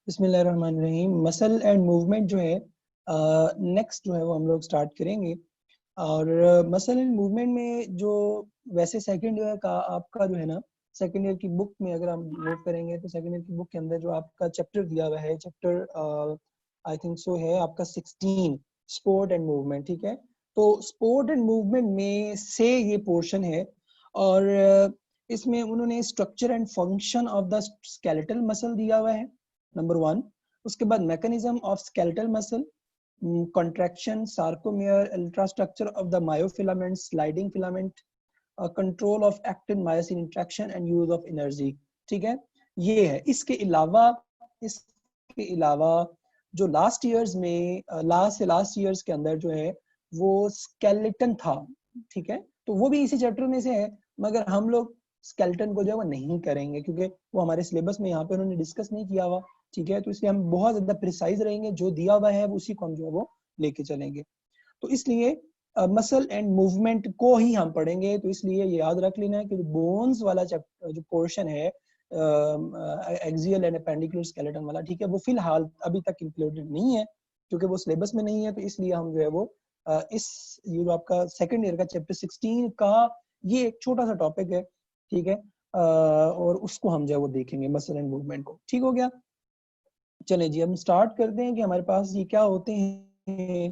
बिस्मिल्लाहिर्रहमानिर्रहीम। Muscle and movement जो है नेक्स्ट जो है वो हम लोग स्टार्ट करेंगे। और मसल एंड मूवमेंट में जो वैसे सेकंड ईयर का आपका जो है ना, सेकंड ईयर की बुक में अगर हम मूव करेंगे तो सेकंड ईयर की बुक के अंदर जो आपका चैप्टर दिया हुआ है, चैप्टर आई थिंक सो है आपका 16, स्पोर्ट एंड मूवमेंट। ठीक है, तो स्पोर्ट एंड मूवमेंट में से ये पोर्शन है। और इसमें उन्होंने structure and function of the skeletal muscle दिया हुआ है, नंबर 1। उसके बाद mechanism of skeletal muscle, contraction, sarcomere, ultrastructure of the myofilament, sliding filament, control of actin myosin interaction and use of energy। ठीक है, ये है। इसके अलावा जो लास्ट ईयर्स में लास्ट ईयर्स के अंदर जो है वो स्केलेटन था। ठीक है, तो वो भी इसी चैप्टर में से है, मगर हम लोग स्केलेटन को जो है वो नहीं करेंगे क्योंकि वो हमारे सिलेबस में यहाँ पे उन्होंने डिस्कस नहीं किया हुआ। ठीक है, तो इसलिए हम बहुत ज्यादा प्रिसाइज रहेंगे, जो दिया हुआ है उसी को हम जो है वो लेके चलेंगे। तो इसलिए मसल एंड मूवमेंट को ही हम पढ़ेंगे। तो इसलिए ये याद रख लेना है कि बोन्स वाला चैप्टर जो पोर्शन है एक्सियल एंड एपेंडिकुलर स्केलेटन वाला, ठीक है, वो फिलहाल अभी तक इंक्लूडेड नहीं है क्योंकि वो सिलेबस में नहीं है। तो इसलिए हम जो है वो इस ये जो आपका सेकंड ईयर का चैप्टर 16 का ये एक छोटा सा टॉपिक है। ठीक है, और उसको हम जो है वो देखेंगे, मसल एंड मूवमेंट को। ठीक हो गया, चले जी हम स्टार्ट करते हैं कि हमारे पास ये क्या होते हैं।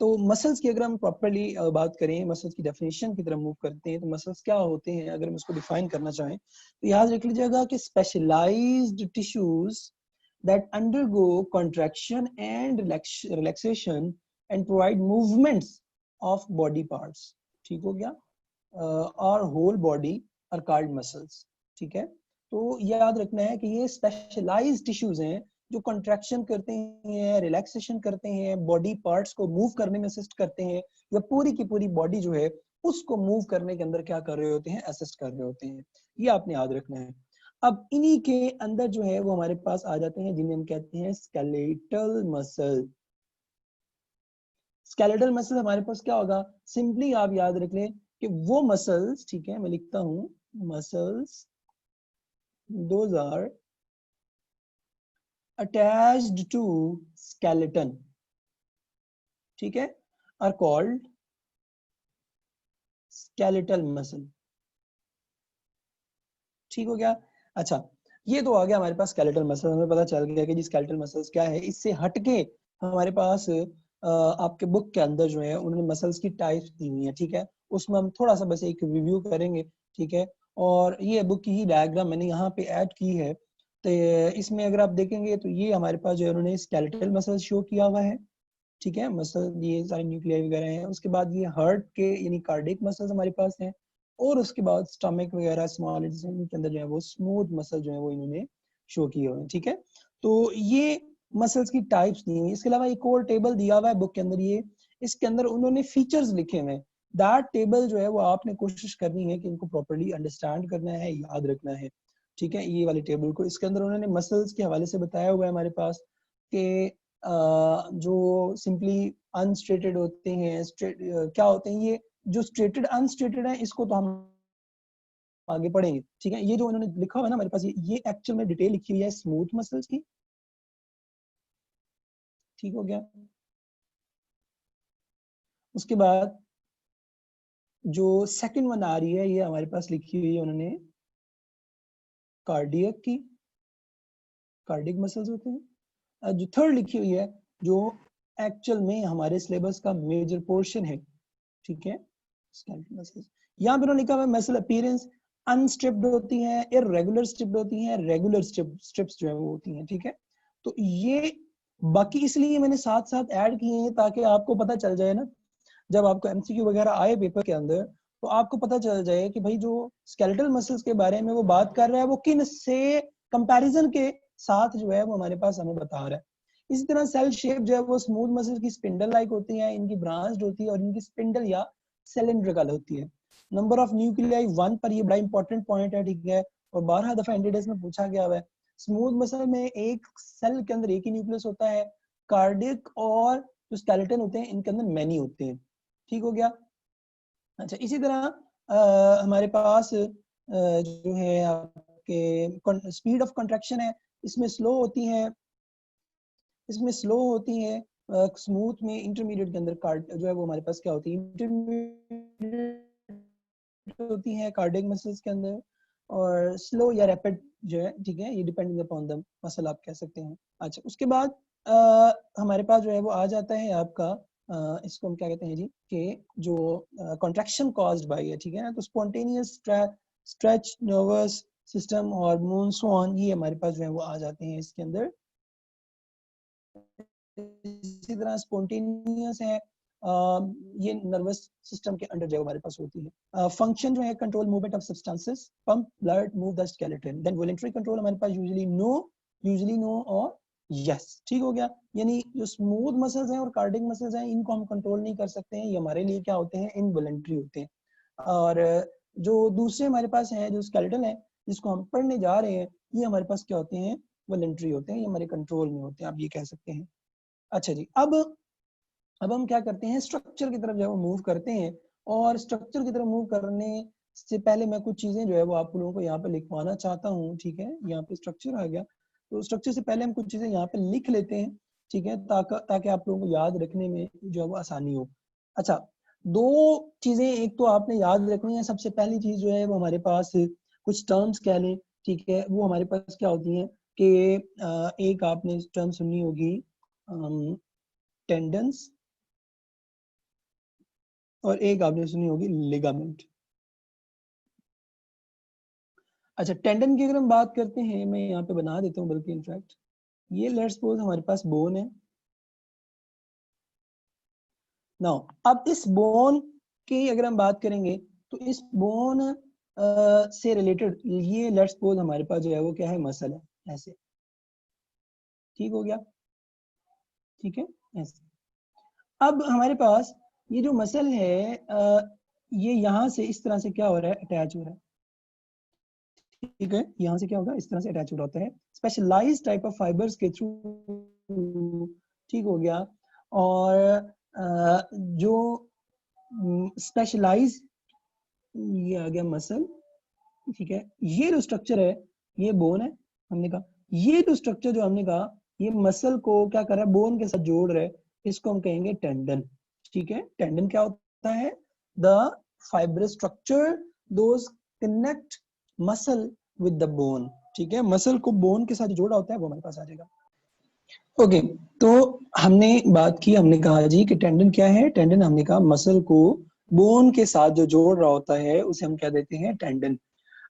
तो मसल्स की अगर हम प्रॉपर्ली बात करें, मसल्स की डेफिनेशन की तरफ मूव करते हैं, तो मसल्स क्या होते हैं अगर हम इसको डिफाइन करना चाहें तो याद रख लीजिएगा कि specialised tissues that undergo contraction and relaxation and provide movements of body parts। ठीक हो गया, और whole body are called muscles। ठीक है, तो याद रखना है कि ये स्पेशलाइज्ड टिश्यूज हैं जो कंट्रैक्शन करते हैं, रिलैक्सेशन करते हैं, बॉडी पार्ट्स को मूव करने में असिस्ट करते हैं, या पूरी की पूरी बॉडी जो है उसको मूव करने के अंदर क्या कर रहे होते हैं, असिस्ट कर रहे होते हैं। ये आपने याद रखना है। अब इन्हीं के अंदर जो है वो हमारे पास आ जाते हैं जिन्हें हम कहते हैं स्केलेटल मसल। स्केलेटल मसल हमारे पास क्या होगा, सिंपली आप याद रख लें कि वो मसल्स, ठीक है मैं लिखता हूं, muscles those are attached to skeleton, ठीक है, are called skeletal muscle। ठीक हो गया, अच्छा ये तो आ गया हमारे पास स्केलेटल मसल, हमें पता चल गया कि जी स्केलेटल मसल्स क्या है। इससे हटके हमारे पास आपके बुक के अंदर जो है उन्होंने मसल्स की टाइप्स दी हुई है। ठीक है, उसमें हम थोड़ा सा बस एक रिव्यू करेंगे। ठीक है, और ये बुक की ही डायग्राम मैंने यहाँ पे ऐड की है। तो इसमें अगर आप देखेंगे तो ये हमारे पास जो है उन्होंने स्केलेटल मसल्स शो किया हुआ है। ठीक है, मसल ये सारे न्यूक्लियाई वगैरह हैं। उसके बाद ये हार्ट के यानी कार्डिक मसल्स हमारे पास हैं, और उसके बाद स्टमक वगैरह स्मॉल इंटेस्टाइन के अंदर जो है वो स्मूथ मसल जो है वो इन्होंने शो किए हुए हैं। ठीक है, तो ये मसल्स की टाइप्स दी हुई। इसके अलावा एक और टेबल दिया हुआ है बुक के अंदर, ये इसके अंदर उन्होंने फीचर्स लिखे हुए हैं। दैट टेबल जो है वो आपने कोशिश करनी है कि इनको प्रॉपर्ली अंडरस्टैंड करना है, याद रखना है। ठीक है, ये वाले टेबल को इसके अंदर उन्होंने मसल्स के हवाले से बताया हुआ है हमारे पास कि जो सिंपली अनस्ट्रेटेड होते हैं, क्या होते हैं ये जो स्ट्रेटेड अनस्ट्रेटेड है, इसको तो हम आगे पढ़ेंगे। ठीक है, ये जो उन्होंने लिखा हुआ है ना हमारे पास, ये एक्चुअल में डिटेल लिखी हुई है स्मूथ मसल्स की। ठीक हो गया, उसके बाद जो सेकंड वन आ रही है ये हमारे पास लिखी हुई है उन्होंने कार्डियक की, कार्डिक मसल्स होते हैं। जो थर्ड लिखी हुई है जो एक्चुअल में हमारे सिलेबस का मेजर पोर्शन है। ठीक है, स्केलेटल मसल्स। यहाँ पे उन्होंने लिखा हुआ है मसल अपीयरेंस अनस्ट्रिप्ड होती है, इररेगुलर स्ट्रिप्ड होती है, रेगुलर स्ट्रिप्स जो है वो होती हैं। ठीक है, तो ये बाकी इसलिए मैंने साथ साथ ऐड किए हैं ताकि आपको पता चल जाए ना, जब आपको एमसीक्यू वगैरह आए पेपर के अंदर तो आपको पता चल जाए कि भाई जो स्केलेटल मसल्स के बारे में वो बात कर रहा है वो किन से कंपैरिजन के साथ जो है वो हमारे पास हमें बता रहा है। इसी तरह सेल शेप जो है वो स्मूथ मसल की स्पिंडल लाइक होती है, इनकी ब्रांच्ड होती है और इनकी स्पिंडल या सिलिंड्रिकल होती है। नंबर ऑफ न्यूक्लियाई 1 पर, ये बड़ा इंपॉर्टेंट पॉइंट है। ठीक है, और 12 दफा एनडीडीएस में पूछा गया हुआ है। स्मूथ मसल में एक सेल के अंदर एक ही न्यूक्लियस होता है, कार्डिक और जो स्केलेटन होते हैं इनके अंदर मैनी होते हैं। ठीक हो गया, अच्छा इसी तरह हमारे पास जो है आपके स्पीड ऑफ कंट्रैक्शन है, इसमें स्लो होती है इसमें स्लो होती है, स्मूथ में, इंटरमीडिएट के अंदर कार्ड जो है वो हमारे पास क्या होती है, इंटरमीडिएट होती है कार्डियक मसल्स के अंदर, और स्लो या रैपिड जो है, ठीक है, ये डिपेंडिंग अपॉन द मसल आप कह सकते हैं। अच्छा, उसके बाद हमारे पास जो है वो आ जाता है आपका इसको हम क्या कहते हैं जी, कि जो कॉन्ट्रैक्शन कॉज्ड बाय है, ठीक है ना, तो spontaneous stretch, nervous system, hormone, so on, ये हमारे पास जो है वो आ जाते हैं इसके अंदर। इसी तरह स्पॉन्टेनियस है, ये नर्वस सिस्टम के अंडर जो हमारे पास होती है। फंक्शन जो है control movement of substances, pump blood, move the skeleton. Then voluntary control हमारे पास यूजुअली नो और यस, ठीक हो गया। यानी जो स्मूथ मसल्स हैं और कार्डिक मसल्स हैं, इनको हम कंट्रोल नहीं कर सकते हैं, ये हमारे लिए क्या होते हैं, इनवॉलंटरी होते हैं। और जो दूसरे हमारे पास हैं, जो स्केलेटन है जिसको हम पढ़ने जा रहे हैं, ये हमारे पास क्या होते हैं, वॉलंटरी होते हैं, ये हमारे कंट्रोल में होते हैं, आप ये कह सकते हैं। अच्छा जी, अब हम क्या करते हैं, स्ट्रक्चर की तरफ जो है वो मूव करते हैं। और स्ट्रक्चर की तरफ मूव करने से पहले मैं कुछ चीजें जो है वो आप लोगों को यहाँ पे लिखवाना चाहता हूँ, ठीक है। यहाँ पे स्ट्रक्चर आ गया, तो स्ट्रक्चर से पहले हम कुछ चीजें यहाँ पे लिख लेते हैं, ठीक है, ताकि आप लोगों को याद रखने में जो है वो आसानी हो। अच्छा, दो चीजें एक तो आपने याद रखनी है। सबसे पहली चीज जो है वो हमारे पास कुछ टर्म्स कह लें, ठीक है, वो हमारे पास क्या होती है कि एक आपने टर्म सुनी होगी टेंडन्स, और एक आपने सुनी होगी लिगामेंट। अच्छा, टेंडन की अगर हम बात करते हैं, मैं यहाँ पे बना देता हूँ बल्कि इनफैक्ट, ये लेट्स सपोज हमारे पास बोन है। नाउ अब इस बोन की अगर हम बात करेंगे, तो इस बोन से रिलेटेड ये लेट्स सपोज हमारे पास जो है वो क्या है, मसल है, ऐसे, ठीक हो गया, ठीक है, ऐसे। अब हमारे पास ये जो मसल है ये यहाँ से इस तरह से क्या हो रहा है, अटैच हो रहा है, ठीक है, यहाँ से क्या होगा, इस तरह से अटैच हो होता है स्पेशलाइज्ड टाइप ऑफ फाइबर्स के थ्रू, ठीक हो गया। और जो स्पेशलाइज, ये आ गया मसल, ठीक है, ये जो स्ट्रक्चर है ये बोन है, हमने कहा ये जो स्ट्रक्चर जो हमने कहा ये मसल को क्या कर रहा है, बोन के साथ जोड़ रहा है, इसको हम कहेंगे टेंडन, ठीक है। टेंडन क्या होता है, the fibrous structure those connect muscle with the bone, ठीक है, मसल को बोन के साथ जोड़ा होता है वो हमारे पास आ जाएगा। ओके, तो हमने बात की, हमने कहा जी कि टेंडन क्या है, टेंडन हमने कहा मसल को बोन के साथ जो जोड़ रहा होता है उसे हम क्या देते हैं, टेंडन।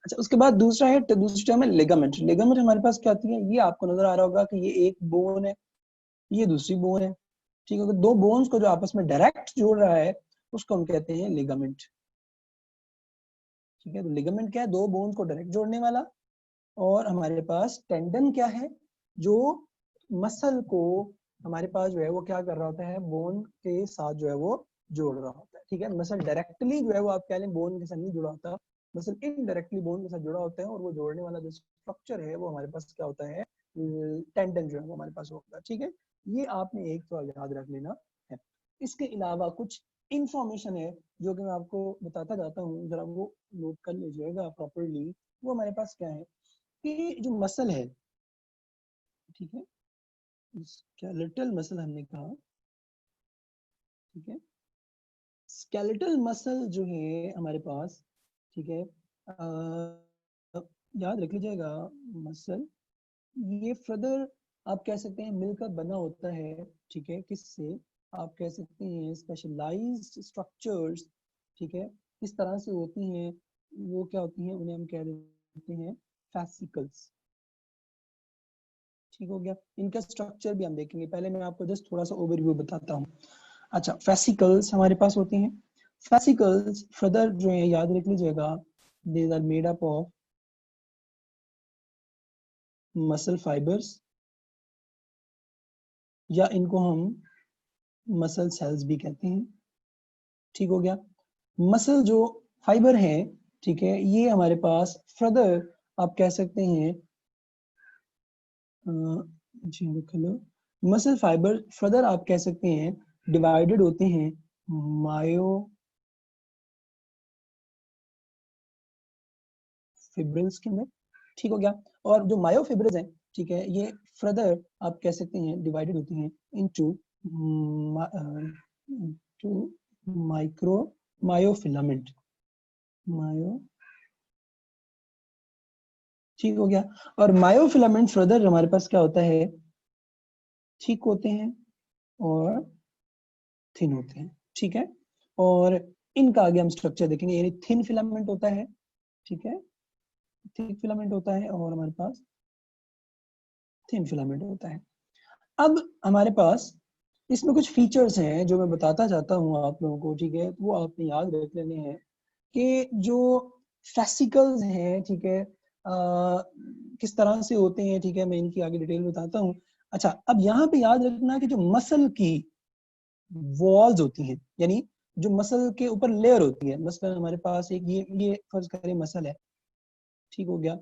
अच्छा, उसके बाद दूसरा है, दूसरी टर्म है लिगामेंट। लिगामेंट हमारे पास क्या होती है, ये आपको नजर आ रहा होगा कि ये एक बोन है, ये दूसरी बोन है, ठीक है, दो बोन्स को जो आपस में डायरेक्ट जोड़ रहा है उसको हम कहते हैं लिगामेंट, ठीक है। तो लिगामेंट क्या है, दो बोन्स को डायरेक्ट जोड़ने वाला। और हमारे पास टेंडन क्या है, जो मसल को हमारे पास जो है वो क्या कर रहा होता है, बोन के साथ जो है वो जोड़ रहा होता है, ठीक है। मसल डायरेक्टली जो है वो आप कह लें बोन के साथ नहीं जुड़ा होता, मसल इनडायरेक्टली बोन के साथ जुड़ा होता है, और वो जोड़ने वाला जो स्ट्रक्चर है वो हमारे पास क्या होता है, टेंडन जो है वो हमारे पास होता है, ठीक है। ये आपने एक तो याद रख लेना है। इसके अलावा कुछ इंफॉर्मेशन है जो कि मैं आपको बताता जाता हूँ, जरा वो नोट कर लीजिएगा प्रॉपरली। वो हमारे पास क्या है कि जो मसल है, ठीक है, स्केलेटल मसल हमने कहा, ठीक है, स्केलेटल मसल जो है हमारे पास, ठीक है, याद रख लीजिएगा, मसल ये फर्दर आप कह सकते हैं मिलकर बना होता है, ठीक है, किससे, आप कह सकते हैं स्पेशलाइज्ड स्ट्रक्चर्स, ठीक है, किस तरह से होती हैं, वो क्या होती हैं, उन्हें हम कह देते हैं फैसिकल्स, ठीक हो गया। इनका स्ट्रक्चर भी हम देखेंगे, पहले मैं आपको जस्ट थोड़ा सा ओवरव्यू बताता हूँ। अच्छा, फेसिकल्स हमारे पास होती हैं, फेसिकल्स फर्दर जो है याद रख लीजिएगा, these are made up of muscle fibres, या इनको हम मसल सेल्स भी कहते हैं, ठीक हो गया। मसल जो फाइबर है, ठीक है, ये हमारे पास फर्दर आप कह सकते हैं जी लो, मसल फाइबर फर्दर आप कह सकते हैं डिवाइडेड होते हैं मायो फिब्रिल्स के अंदर, ठीक हो गया। और जो मायोफिब्रिल्स हैं, ठीक है, ये फर्दर आप कह सकते हैं डिवाइडेड होती हैं इनटू माइक्रो मायोफिलामेंट। मायो, ठीक हो गया। और मायोफिलामेंट फर्दर हमारे पास क्या होता है, ठीक होते हैं और थिन होते हैं, ठीक है। और इनका आगे हम स्ट्रक्चर देखेंगे, यानी थिन फिलामेंट होता है, ठीक है, थिक फिलामेंट होता है और हमारे पास थिन फिलामेंट होता है। अब हमारे पास इसमें कुछ फीचर्स हैं जो मैं बताता जाता हूँ आप लोगों को, ठीक है, वो आपने याद रख लेने हैं कि जो फेसिकल्स हैं, ठीक है, किस तरह से होते हैं, ठीक है, मैं इनकी आगे डिटेल बताता हूँ। अच्छा, अब यहाँ पे याद रखना कि जो मसल की वॉल्स होती हैं, यानी जो मसल के ऊपर लेयर होती है, मसलन हमारे पास एक ये फर्ज करें मसल है, ठीक हो गया,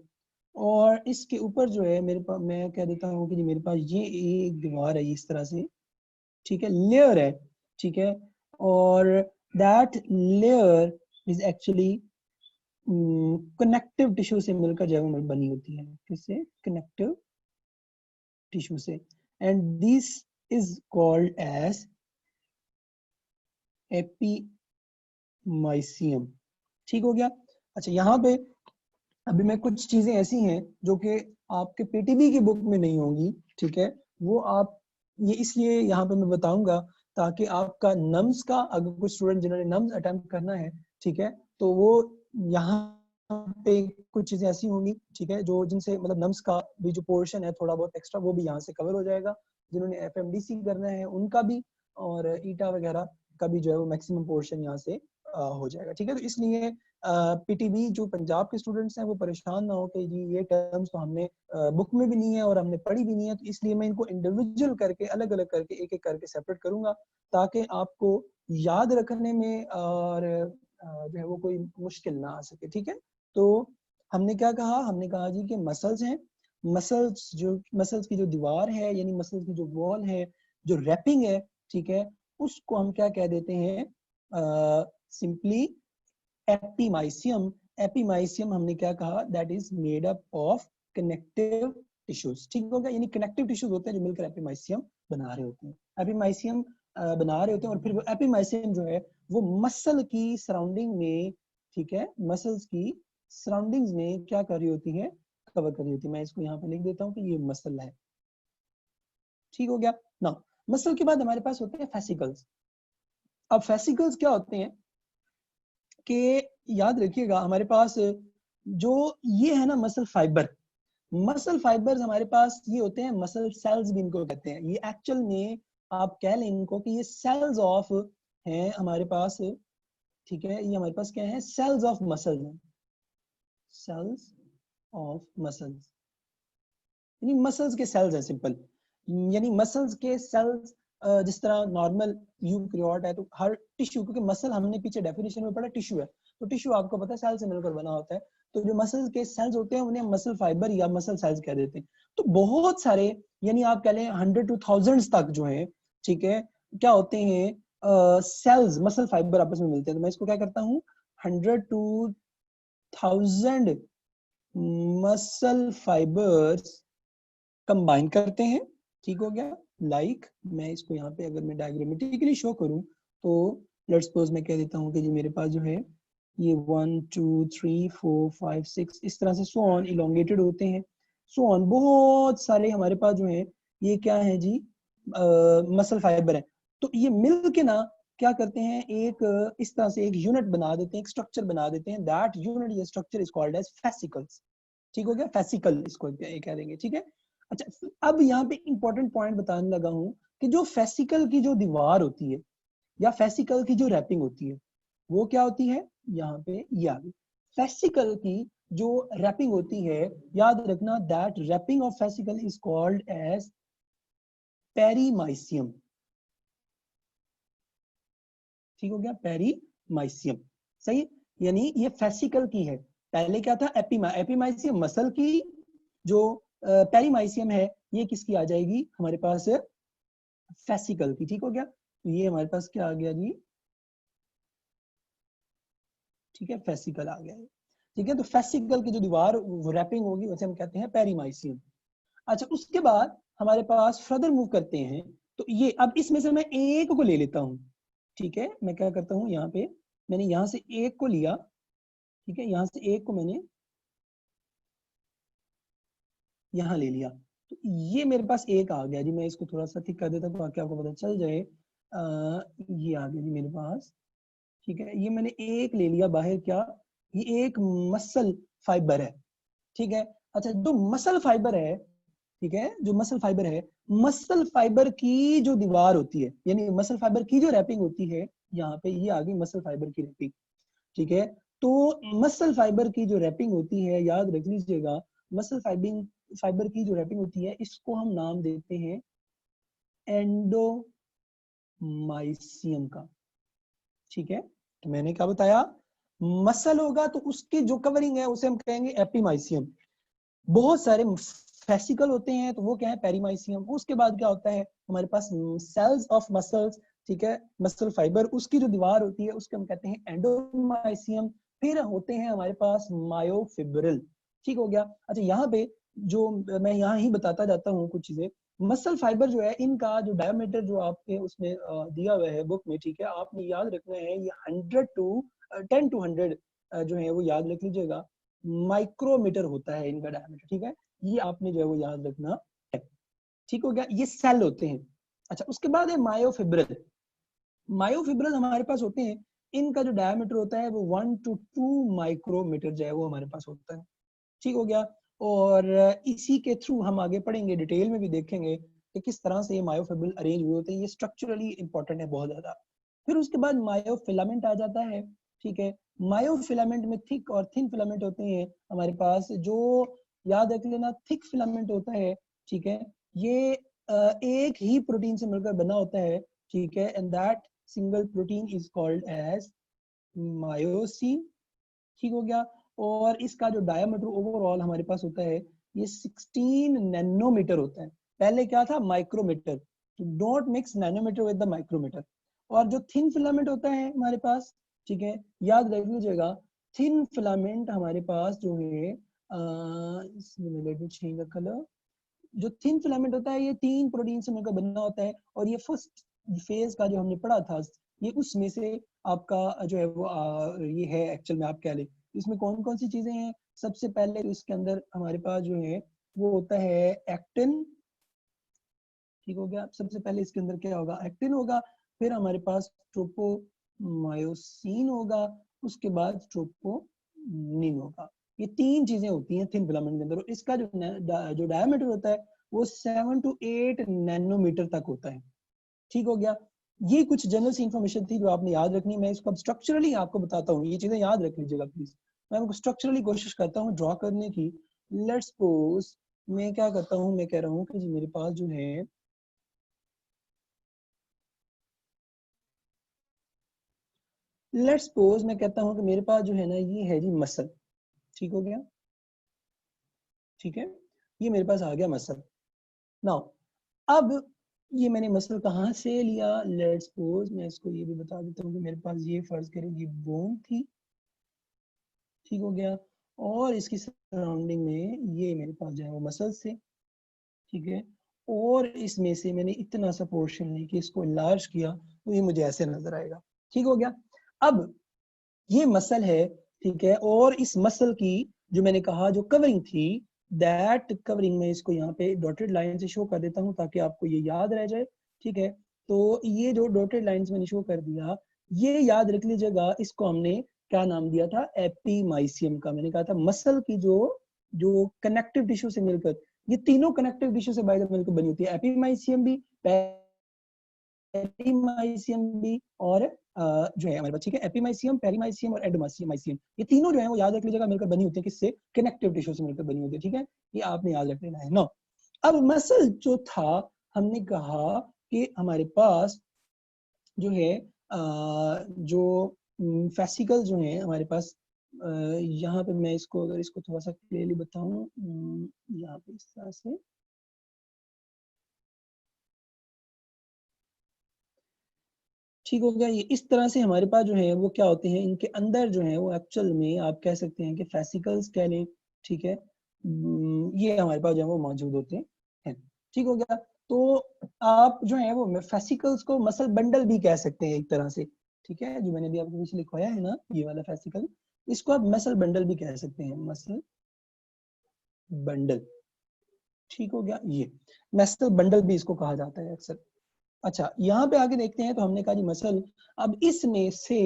और इसके ऊपर जो है मेरे पास, मैं कह देता हूँ कि जी मेरे पास ये एक दीवार है इस तरह से, ठीक है, लेयर है, ठीक है, और that layer is actually connective tissue से मिलकर जो है बनी होती है, किससे, कनेक्टिव टिश्यू से, and this is called as epimysium, ठीक हो गया। अच्छा, यहाँ पे अभी मैं कुछ चीजें ऐसी हैं जो कि आपके पीटीबी की बुक में नहीं होंगी, ठीक है, वो आप, ये इसलिए यहाँ पे मैं बताऊंगा ताकि आपका नम्स का, अगर कुछ स्टूडेंट जिन्होंने नम्स अटेम्प्ट करना है, ठीक है, तो वो यहाँ पे कुछ चीजें ऐसी होंगी, ठीक है, जो जिनसे मतलब नम्स का भी जो पोर्शन है थोड़ा बहुत एक्स्ट्रा वो भी यहाँ से कवर हो जाएगा, जिन्होंने एफएमडीसी करना है उनका भी, और ईटा वगैरह का भी जो है वो मैक्सिमम पोर्शन यहाँ से हो जाएगा, ठीक है। तो इसलिए पीटीबी जो पंजाब के स्टूडेंट्स हैं वो परेशान ना हो कि जी ये टर्म्स तो हमने बुक में भी नहीं है और हमने पढ़ी भी नहीं है, तो इसलिए मैं इनको इंडिविजुअल करके अलग अलग करके एक एक करके सेपरेट करूंगा ताकि आपको याद रखने में और जो है वो कोई मुश्किल ना आ सके, ठीक है। तो हमने क्या कहा, हमने कहा जी कि मसल्स हैं, मसल्स की जो दीवार है, यानी मसल्स की जो वॉल है, जो रैपिंग है, ठीक है, उसको हम क्या कह देते हैं, सिंपली एपीमाइसियम। एपीमाइसियम हमने क्या कहा, that is made up of connective tissues, ठीक हो गया, यानी कनेक्टिव टिश्यूज होते हैं जो मिलकर एपीमाइसियम बना रहे होते हैं, एपीमाइसियम बना रहे होते हैं, और फिर वो एपीमाइसियम जो है वो मसल की सराउंडिंग में, ठीक है, मसल्स की सराउंडिंग्स में क्या कर रही होती है, कवर कर रही होती है। मैं इसको यहाँ पे लिख देता हूँ कि ये मसल है, ठीक हो गया ना। मसल के बाद हमारे पास होते हैं फेसिकल्स। अब फेसिकल्स क्या होते हैं कि याद रखिएगा, हमारे पास जो ये है ना मसल फाइबर, मसल फाइबर्स हमारे पास ये होते हैं, मसल सेल्स भी इनको कहते हैं, ये एक्चुअल में आप कह लें इनको कि ये सेल्स ऑफ हैं हमारे पास, ठीक है, ये हमारे पास क्या है, सेल्स ऑफ मसल्स हैं, सेल्स ऑफ मसल्स, यानी मसल्स के सेल्स हैं सिंपल, यानी मसल्स के सेल्स, जिस तरह नॉर्मल यूकैरियोट है तो हर टिश्यू, क्योंकि मसल हमने पीछे डेफिनेशन में पढ़ा टिश्यू है, तो टिश्यू आपको पता है सेल से मिलकर बना होता है, तो जो मसल्स के सेल्स होते हैं उन्हें मसल फाइबर या मसल सेल्स कह देते हैं। तो बहुत सारे, यानी आप कह लें 100 to thousands तक जो है, ठीक है, क्या होते हैं, सेल्स मसल फाइबर आपस में मिलते हैं, तो मैं इसको क्या करता हूँ, 100 to 1000 मसल फाइबर्स कंबाइन करते हैं, ठीक हो गया। लाइक मैं इसको यहाँ पे अगर मैं डायग्रामेटिकली शो करूँ तो लेट्स सपोज मैं कह देता हूँ कि जी मेरे पास जो है ये 1 2 3 4 5 6 इस तरह से सो ऑन इलोंगेटेड होते हैं, सो ऑन बहुत सारे हमारे पास जो है ये क्या है जी, मसल फाइबर है। तो ये मिल के ना क्या करते हैं, एक इस तरह से एक यूनिट बना देते हैं, एक स्ट्रक्चर बना देते हैं, दैट यूनिट या structure is called as fascicles, ठीक हो गया, फेसिकल इसको कह देंगे, ठीक है। अच्छा, अब यहाँ पे इंपॉर्टेंट पॉइंट बताने लगा हूँ कि जो फेसिकल की जो दीवार होती है या फेसिकल की जो रैपिंग होती है वो क्या होती है, यहाँ पे ये आ गई। फेसिकल की जो रैपिंग होती है, याद रखना that wrapping of fascicle is called as perimysium, ठीक हो गया, पेरीमाइसियम, सही, यानी ये फेसिकल की है, पहले क्या था, एपीमाइसियम मसल की, जो पेरीमाइसियम है ये किसकी आ जाएगी हमारे पास, फेसिकल की, ठीक हो गया। तो ये हमारे पास क्या आ गया जी, ठीक है, फेसिकल आ गया है, ठीक है। तो फेसिकल की जो दीवार रैपिंग होगी उसे हम कहते हैं पेरीमाइसियम। अच्छा, उसके बाद हमारे पास फर्दर मूव करते हैं, तो ये अब इसमें से मैं एक को ले लेता हूँ, ठीक है। मैं क्या करता हूँ, यहाँ पे मैंने यहाँ से एक को लिया, ठीक है, यहाँ से एक को मैंने यहाँ ले लिया, तो ये मेरे पास एक आ गया जी। मैं इसको थोड़ा सा ठीक कर देता हूँ ताकि आपको पता चल जाए। ये आ गया जी मेरे पास, ठीक है। ये मैंने एक ले लिया बाहर, क्या, ये एक मसल फाइबर है, ठीक है। अच्छा, जो मसल फाइबर है, ठीक है, जो मसल फाइबर है, मसल फाइबर की जो दीवार होती है, यानी मसल फाइबर की जो रैपिंग होती है, यहाँ पे ये आ गई मसल फाइबर की रैपिंग, ठीक है। तो मसल फाइबर की जो रैपिंग होती है, याद रख लीजिएगा, मसल फाइबिंग फाइबर की जो रैपिंग होती है, इसको हम नाम देते हैं एंडोमाइसियम का, ठीक है। तो मैंने क्या बताया, मसल होगा तो उसकी जो कवरिंग है उसे हम कहेंगे एपिमाइसियम। बहुत सारे फेसिकल होते हैं तो वो क्या है, पेरीमाइसियम। उसके बाद क्या होता है, हमारे पास सेल्स ऑफ मसल्स, ठीक है, मसल फाइबर, उसकी जो दीवार होती है उसके हम कहते हैं एंडोमाइसियम। फिर होते हैं हमारे पास मायोफिब्रिल, ठीक हो गया। अच्छा, यहाँ पे जो मैं यहाँ ही बताता जाता हूँ कुछ चीजें। मसल फाइबर जो है, इनका जो डायमीटर जो आपके उसमें दिया हुआ है बुक में, ठीक है, आपने याद रखना है ये 10 to 100 जो है वो याद रख लीजिएगा, माइक्रोमीटर होता है इनका डायमीटर, ठीक है। ये आपने जो है वो याद रखना है, ठीक हो गया। ये सेल होते हैं। अच्छा, उसके बाद है मायोफिब्रिल। मायोफिब्रिल हमारे पास होते हैं, इनका जो डायमीटर होता है वो 1 to 2 माइक्रोमीटर जो है वो हमारे पास होता है, ठीक हो गया। और इसी के थ्रू हम आगे पढ़ेंगे, डिटेल में भी देखेंगे कि किस तरह से ये मायोफिब्रिल अरेंज हुए होते हैं। ये स्ट्रक्चरली इंपॉर्टेंट है बहुत ज्यादा। फिर उसके बाद मायोफिलामेंट आ जाता है, ठीक है। मायोफिलामेंट में थिक और थिन फिलामेंट होते हैं हमारे पास। जो याद रख लेना, थिक फिलामेंट होता है, ठीक है, ये एक ही प्रोटीन से मिलकर बना होता है, ठीक है, and that single protein is called as myosin, ठीक हो गया। और इसका जो डायमीटर ओवरऑल हमारे पास होता है, ये 16 नैनोमीटर होता है। पहले क्या था, माइक्रोमीटर। तो don't mix nanometre with the micrometre. और जो थिन फिलामेंट होता है हमारे पास, ठीक है, याद रख लीजिएगा, थिन फिलामेंट हमारे पास जो है, let me change the colour. जो थिन फिलामेंट होता है, ये 3 प्रोटीन से मिलकर बना होता है। और ये फर्स्ट फेज का जो हमने पढ़ा था, ये उसमें से आपका जो है वो ये है एक्चुअल में, आप कह लें। इसमें कौन कौन सी चीजें हैं, सबसे पहले तो इसके अंदर हमारे पास जो है वो होता है एक्टिन, ठीक हो गया। सबसे पहले इसके अंदर क्या होगा, एक्टिन होगा। फिर हमारे पास ट्रोपोमायोसिन होगा, उसके बाद ट्रोपोनिन होगा। ये 3 चीजें होती हैं थिन फिलामेंट के अंदर। और इसका जो डायमीटर होता है वो 7 to 8 नैनोमीटर तक होता है, ठीक हो गया। ये कुछ जनरल सी इंफॉर्मेशन थी जो आपने याद रखनी। मैं इसको अब स्ट्रक्चरली आपको बताता हूँ, ये चीजें याद रख लीजिएगा प्लीज। मैं आपको स्ट्रक्चरली कोशिश करता हूँ ड्रॉ करने की। लेट्स सपोज मैं क्या करता हूँ, मैं कह रहा हूँ कि जी मेरे पास जो है, लेट्स सपोज मैं कहता हूँ कि मेरे पास जो है ना, ये है जी मसल, ठीक हो गया, ठीक है। ये मेरे पास आ गया मसल। नाउ, अब ये मैंने मसल कहाँ से लिया, लेट्स सपोज मैं इसको ये भी बता देता हूँ कि मेरे पास ये फर्ज करें ये बोन थी, ठीक हो गया। और इसकी सराउंडिंग में ये मेरे पास जो है वो मसल से, ठीक है। और इसमें से मैंने इतना सा पोर्शन लेके इसको लार्ज किया तो ये मुझे ऐसे नजर आएगा, ठीक हो गया। अब ये मसल है, ठीक है। और इस मसल की जो मैंने कहा जो कवरिंग थी, दैट कवरिंग में इसको यहाँ पे डॉटेड लाइन से शो कर देता हूँ ताकि आपको ये याद रह जाए, ठीक है। तो ये जो डॉटेड लाइंस मैंने शो कर दिया, ये याद रख लीजिएगा, इसको हमने क्या नाम दिया था, एपीमाइसियम का। मैंने कहा था मसल की जो जो कनेक्टिव टिश्यू से मिलकर, ये तीनों कनेक्टिव टिश्यू से बाय द मिलकर बनी होती है, एपीमाइसियम भी, पेरीमाइसियम भी, और जो है हमारे पास, ठीक है, एपीमाइसियम, पेरीमाइसियम और एंडोमाइसियम, ये तीनों जो है वो याद रख लीजिएगा मिलकर बनी होती है, किससे, कनेक्टिव टिश्यू से मिलकर बनी होती है, ठीक है। ये आपने याद रख लेना है ना। अब मसल जो था, हमने कहा कि हमारे पास जो है जो फेसिकल जो है हमारे पास, यहाँ पे मैं इसको अगर इसको थोड़ा सा क्लियरली बताऊं, यहाँ पे इस तरह से, ठीक हो गया। ये इस तरह से हमारे पास जो है वो क्या होते हैं, इनके अंदर जो है वो एक्चुअल में आप कह सकते हैं कि फेसिकल्स कह लें, ठीक है। ये हमारे पास जो है वो मौजूद होते हैं। ठीक हो गया। तो आप जो है वो फेसिकल्स को मसल बंडल भी कह सकते हैं एक तरह से, ठीक है, जो मैंने भी आपको पीछे लिखवाया है ना ये वाला फेसिकल, इसको आप मसल बंडल भी कह सकते हैं, मसल बंडल। ठीक हो गया, ये मसल बंडल भी इसको कहा जाता है अक्सर। अच्छा, यहाँ पे आगे देखते हैं तो हमने कहा जी मसल, अब इसमें से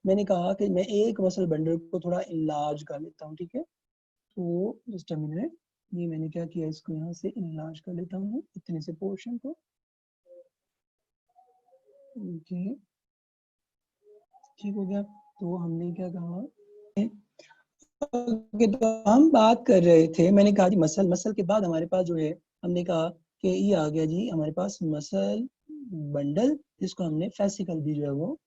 मैंने कहा कि मैं एक मसल बंडल को थोड़ा इनलार्ज कर लेता हूँ, ठीक है। तो जस्ट अ मिनट, ये मैंने क्या किया, इसको यहाँ से इनलार्ज कर लेता हूँ इतने से पोर्शन को, ओके, ठीक हो गया। तो हमने क्या कहा, ओके, तो हम बात कर रहे थे, मैंने कहा जी मसल, मसल के बाद हमारे पास जो है, हमने कहा कि ये आ गया जी हमारे पास मसल बंडल, जिसको हमने फेसिकल भी जो है वो,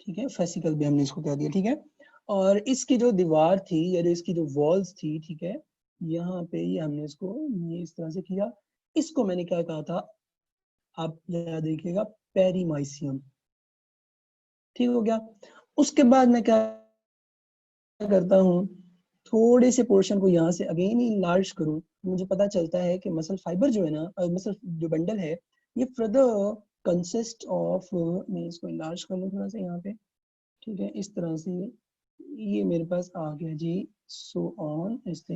ठीक है, फेसिकल भी हमने इसको कह दिया, ठीक है। और इसकी जो दीवार थी या जो इसकी जो वॉल्स थी, ठीक है, यहाँ पे ये हमने इसको ये इस तरह से किया, इसको मैंने क्या कहा था, आप याद रखिएगा, पेरीमाइसियम। ठीक हो गया। उसके बाद मैं क्या करता हूँ, थोड़े से पोर्शन को यहाँ से अगेन ही लार्ज करूँ, मुझे पता चलता है कि मसल फाइबर जो है ना, मसल जो बंडल है, ये फर्दर कंसिस्ट ऑफ, मैं इसको लार्ज कर लूँ थोड़ा सा यहाँ पे, ठीक है, इस तरह से ये मेरे पास आ गया जी, सो ऑन, इससे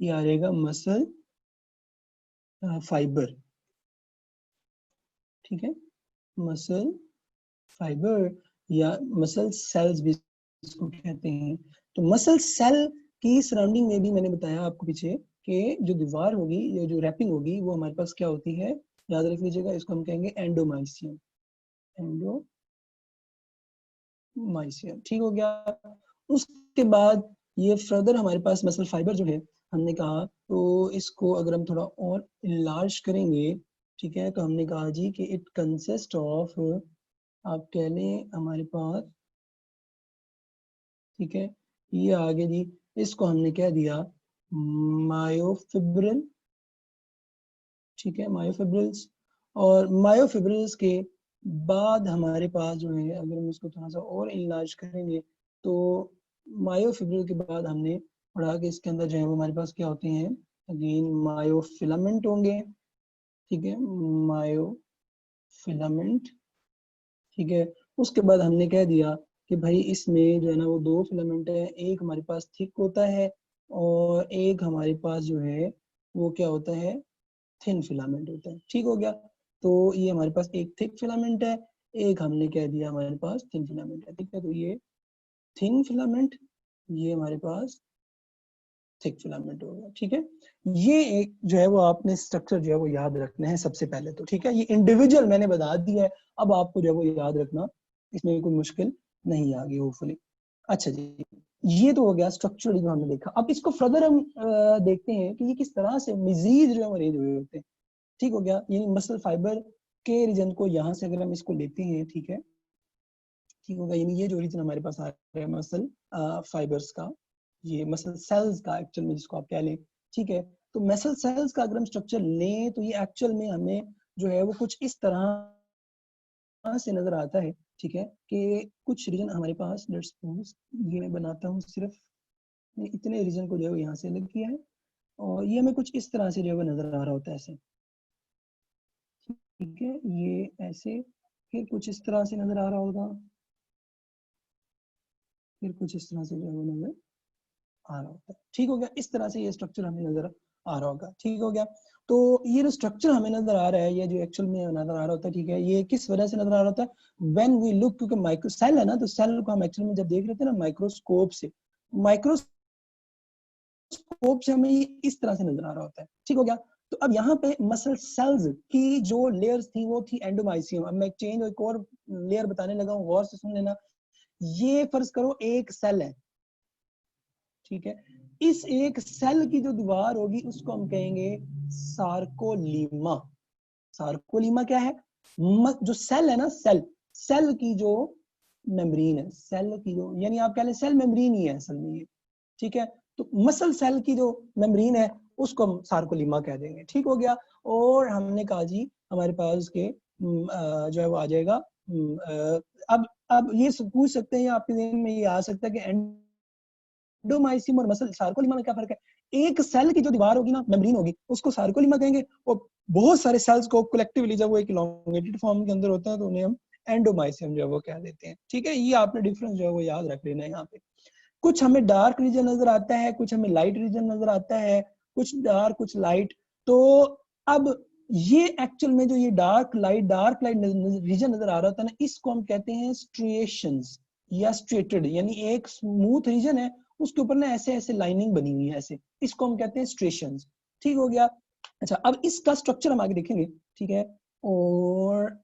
ये आ जाएगा मसल फाइबर, ठीक है, मसल फाइबर या मसल सेल्स भी इसको कहते हैं। तो मसल सेल की सराउंडिंग में भी मैंने बताया आपको पीछे कि जो दीवार होगी या जो रैपिंग होगी वो हमारे पास क्या होती है, याद रख लीजिएगा, इसको हम कहेंगे एंडोमाइसियम, एंडोमाइसियम, ठीक हो गया। उसके बाद ये फर्दर हमारे पास मसल फाइबर जो है, हमने कहा तो इसको अगर हम थोड़ा और इनलार्ज करेंगे, ठीक है, तो हमने कहा जी कि इट कंसिस्ट ऑफ, आप कह लें हमारे पास, ठीक है, ये आगे जी, इसको हमने क्या दिया, मायोफिब्रिल, ठीक है, मायोफिब्रिल्स। और मायोफिब्रिल्स के बाद हमारे पास जो है, अगर हम इसको थोड़ा सा और इनलार्ज करेंगे, तो मायोफिब्रिल के बाद हमने पढ़ा कि इसके अंदर जो है वो हमारे पास क्या होते हैं, अगेन मायोफिलामेंट होंगे, ठीक है, मायोफिलामेंट, ठीक है। उसके बाद हमने कह दिया कि भाई इसमें जो है ना वो दो फिलामेंट है, एक हमारे पास थिक होता है और एक हमारे पास जो है वो क्या होता है, थिन फिलामेंट होता है, ठीक हो गया। तो ये हमारे पास एक थिक फिलामेंट है, एक हमने कह दिया हमारे पास थिन फिलामेंट है, ठीक है। तो ये थिन फिलामेंट, ये हमारे पास थिक फिलामेंट होगा, ठीक है। ये एक जो है वो आपने स्ट्रक्चर जो है वो याद रखना है सबसे पहले तो, ठीक है, ये इंडिविजुअल मैंने बता दिया है, अब आपको जो है वो याद रखना, इसमें कोई मुश्किल नहीं आ गई होपफुली। अच्छा जी, ये तो हो गया स्ट्रक्चरली जो हमने देखा। अब इसको फर्दर हम देखते हैं कि ये किस तरह से मजीद जो है वो अरेंज हुए होते हैं, ठीक हो गया। यानी मसल फाइबर के रीजन को यहाँ से अगर हम इसको लेते हैं, ठीक है, ठीक होगा, यानी ये जो रीजन हमारे पास आ रहा है मसल फाइबर्स का, ये मसल सेल्स का एक्चुअल में जिसको आप कह लें, ठीक है। तो मसल सेल्स का अगर हम स्ट्रक्चर लें तो ये एक्चुअल में हमें जो है वो कुछ इस तरह से नजर आता है, ठीक है, कि कुछ रीजन हमारे पास, लेट्स सपोज ये मैं बनाता हूँ सिर्फ, इतने रीजन को जो है वो यहाँ से अलग किया है, और ये हमें कुछ इस तरह से जो है वो नजर आ रहा होता है ऐसे, ठीक है, ये ऐसे, फिर कुछ इस तरह से नजर आ रहा होगा, फिर कुछ इस तरह से जो है वो नजर आ रहा होता है, ठीक हो गया। इस तरह से ये स्ट्रक्चर हमें नजर आ रहा होगा, ठीक हो गया। तो ये जो स्ट्रक्चर हमें नजर आ रहा है, ये जो एक्चुअल में नजर आ रहा होता है, ठीक है, ये किस वजह से नजर आ रहा होता है, व्हेन वी लुक, क्योंकि माइक्रो सेल है ना, तो सेल को हम एक्चुअल में जब देख रहे थे ना माइक्रोस्कोप से, माइक्रोस्कोप से हमें ये इस तरह से नजर आ रहा होता है, ठीक हो गया। तो अब यहाँ पे मसल सेल्स की जो लेयर्स थी वो थी एंडोमाइसियम। अब मैं चेंज एक और लेयर बताने लगा हूँ, गौर से सुन लेना। ये फर्ज करो एक सेल है, ठीक है, इस एक सेल की जो दीवार होगी उसको हम कहेंगे सार्कोलीमा। सार्कोलीमा क्या है, जो सेल है ना, सेल, सेल की जो मेम्ब्रेन है, सेल की जो, यानी आप कह लें सेल मेम्ब्रेन ही है असल में ये, ठीक है। तो मसल सेल की जो मेम्ब्रेन है उसको हम सार्कोलीमा कह देंगे, ठीक हो गया। और हमने कहा जी हमारे पास उसके जो है वो आ जाएगा, अब ये पूछ सकते हैं, आपके ज़हन में ये आ सकता है कि एंडोमाइसियम और मसल सार्कोलिमा में क्या फर्क है? एक सेल की जो दीवार होगी ना, मेम्ब्रेन होगी, उसको सार्कोलिमा कहेंगे, और बहुत सारे सेल्स को कलेक्टिवली जब वो एक इलोंगेटेड फॉर्म के अंदर होता है तो उन्हें हम एंडोमाइसियम जो है वो कह देते हैं। ठीक है, ये आपने डिफरेंस जो है वो याद रख लेना है यहाँ पे। कुछ हमें डार्क रीजन नजर आता है, कुछ हमें लाइट रीजन नजर आता है, कुछ डार्क कुछ लाइट। तो अब ये एक्चुअल में जो ये डार्क लाइट रीजन नजर आ रहा था ना, इसको हम कहते हैं स्ट्रिएशंस या स्ट्रेटेड, यानी एक स्मूथ रीजन है, उसके ऊपर ना ऐसे ऐसे लाइनिंग बनी हुई है ऐसे, इसको हम कहते हैं स्ट्रिएशंस। ठीक हो गया। अच्छा, अब इसका स्ट्रक्चर हम आगे देखेंगे। ठीक है, और